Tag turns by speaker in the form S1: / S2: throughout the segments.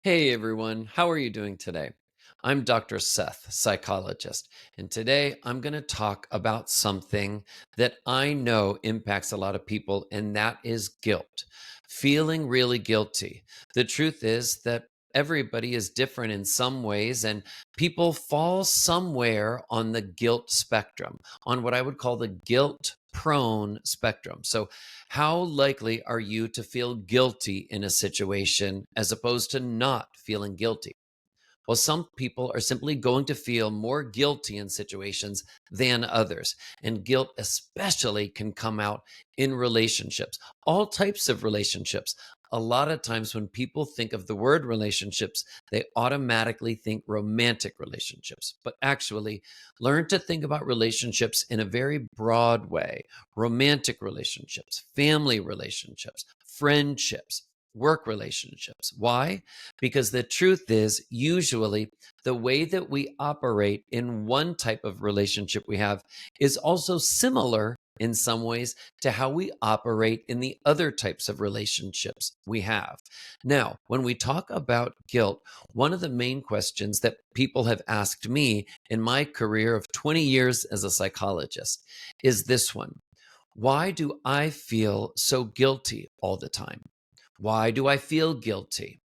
S1: Hey everyone, how are you doing today? I'm Dr. Seth, psychologist, and today I'm going to talk about something that I know impacts a lot of people, and that is guilt. Feeling really guilty. The truth is that everybody is different in some ways, and people fall somewhere on the guilt spectrum, on what I would call the guilt prone spectrum. So, how likely are you to feel guilty in a situation as opposed to not feeling guilty? Well, some people are simply going to feel more guilty in situations than others. And guilt, especially, can come out in relationships, all types of relationships. A lot of times, when people think of the word relationships, they automatically think romantic relationships. But actually, learn to think about relationships in a very broad way: romantic relationships, family relationships, friendships, work relationships. Why? Because the truth is, usually, the way that we operate in one type of relationship we have is also similar in some ways to how we operate in the other types of relationships we have. Now, when we talk about guilt, one of the main questions that people have asked me in my career of 20 years as a psychologist is this one: why do I feel so guilty all the time? Why do I feel guilty?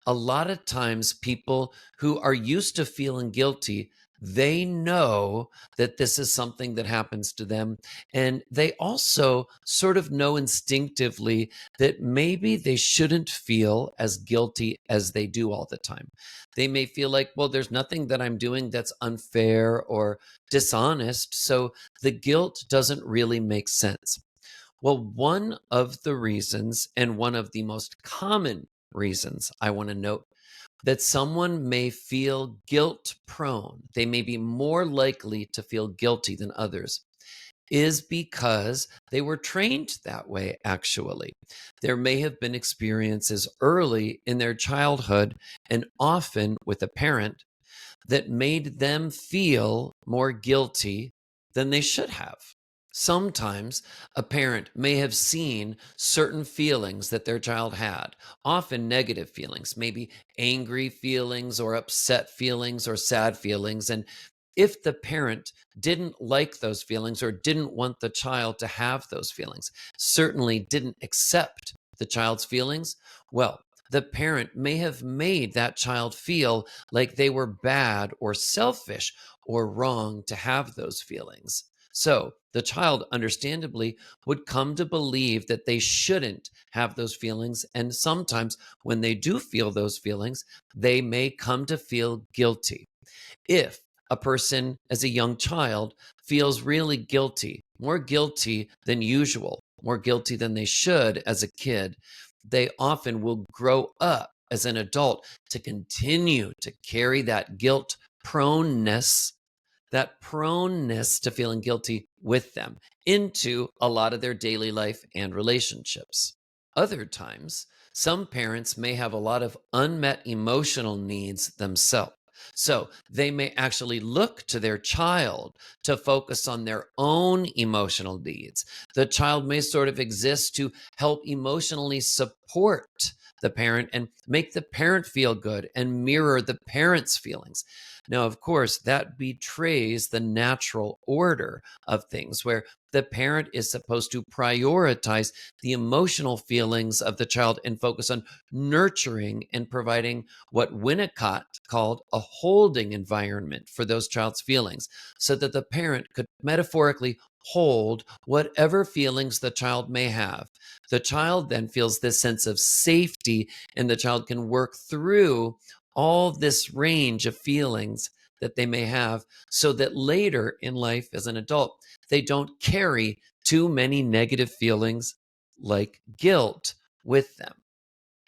S1: A lot of times people who are used to feeling guilty, they know that this is something that happens to them, and they also sort of know instinctively that maybe they shouldn't feel as guilty as they do all the time. They may feel like, well, there's nothing that I'm doing that's unfair or dishonest, so the guilt doesn't really make sense. Well, one of the reasons, and one of the most common reasons I want to note, that someone may feel guilt prone, they may be more likely to feel guilty than others, is because they were trained that way, actually. There may have been experiences early in their childhood, and often with a parent, that made them feel more guilty than they should have. Sometimes a parent may have seen certain feelings that their child had, often negative feelings, maybe angry feelings or upset feelings or sad feelings. And if the parent didn't like those feelings or didn't want the child to have those feelings, certainly didn't accept the child's feelings, well, the parent may have made that child feel like they were bad or selfish or wrong to have those feelings. So the child, understandably, would come to believe that they shouldn't have those feelings. And sometimes, when they do feel those feelings, they may come to feel guilty. If a person, as a young child, feels really guilty, more guilty than usual, more guilty than they should as a kid, they often will grow up as an adult to continue to carry that guilt proneness, that proneness to feeling guilty with them into a lot of their daily life and relationships. Other times, some parents may have a lot of unmet emotional needs themselves. So they may actually look to their child to focus on their own emotional needs. The child may sort of exist to help emotionally support the parent and make the parent feel good and mirror the parent's feelings. Now, of course, that betrays the natural order of things, where the parent is supposed to prioritize the emotional feelings of the child and focus on nurturing and providing what Winnicott called a holding environment for those child's feelings, so that the parent could metaphorically hold whatever feelings the child may have. The child then feels this sense of safety, and the child can work through all this range of feelings that they may have, so that later in life as an adult, they don't carry too many negative feelings like guilt with them.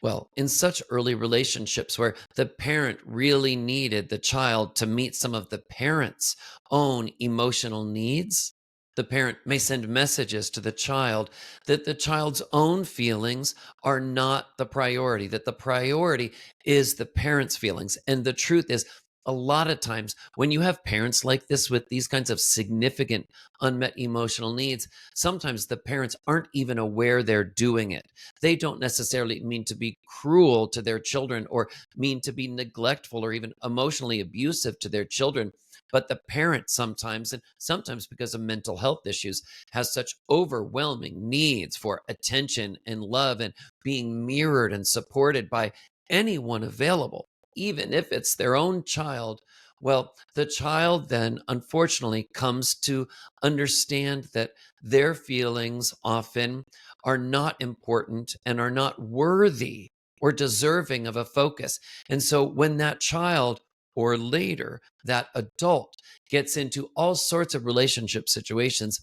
S1: Well, in such early relationships where the parent really needed the child to meet some of the parent's own emotional needs, the parent may send messages to the child that the child's own feelings are not the priority, that the priority is the parent's feelings. And the truth is, A lot of times, when you have parents like this with these kinds of significant unmet emotional needs, sometimes the parents aren't even aware they're doing it. They don't necessarily mean to be cruel to their children or mean to be neglectful or even emotionally abusive to their children. But the parent sometimes, and sometimes because of mental health issues, has such overwhelming needs for attention and love and being mirrored and supported by anyone available, even if it's their own child. Well, the child then unfortunately comes to understand that their feelings often are not important and are not worthy or deserving of a focus. And so when that child, or later that adult, gets into all sorts of relationship situations,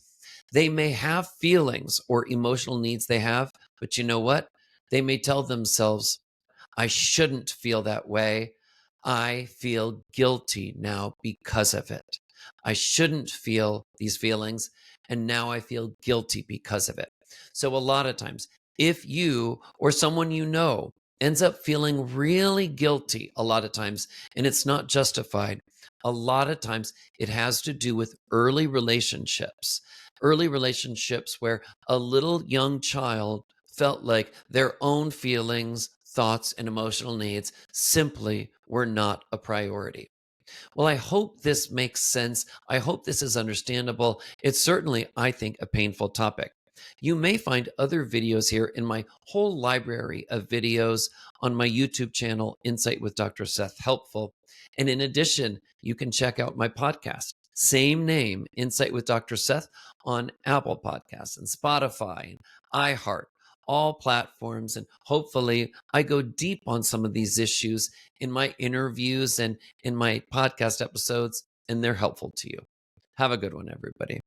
S1: they may have feelings or emotional needs they have, but you know what? They may tell themselves, I shouldn't feel that way. I feel guilty now because of it. I shouldn't feel these feelings, and now I feel guilty because of it. So, a lot of times, if you or someone you know ends up feeling really guilty, a lot of times, and it's not justified, a lot of times it has to do with early relationships where a little young child felt like their own feelings, thoughts, and emotional needs simply were not a priority. Well, I hope this makes sense. I hope this is understandable. It's certainly, I think, a painful topic. You may find other videos here in my whole library of videos on my YouTube channel, Insight with Dr. Seth, helpful. And in addition, you can check out my podcast, same name, Insight with Dr. Seth, on Apple Podcasts and Spotify and iHeart, all platforms. And hopefully, I go deep on some of these issues in my interviews and in my podcast episodes, and they're helpful to you. Have a good one, everybody.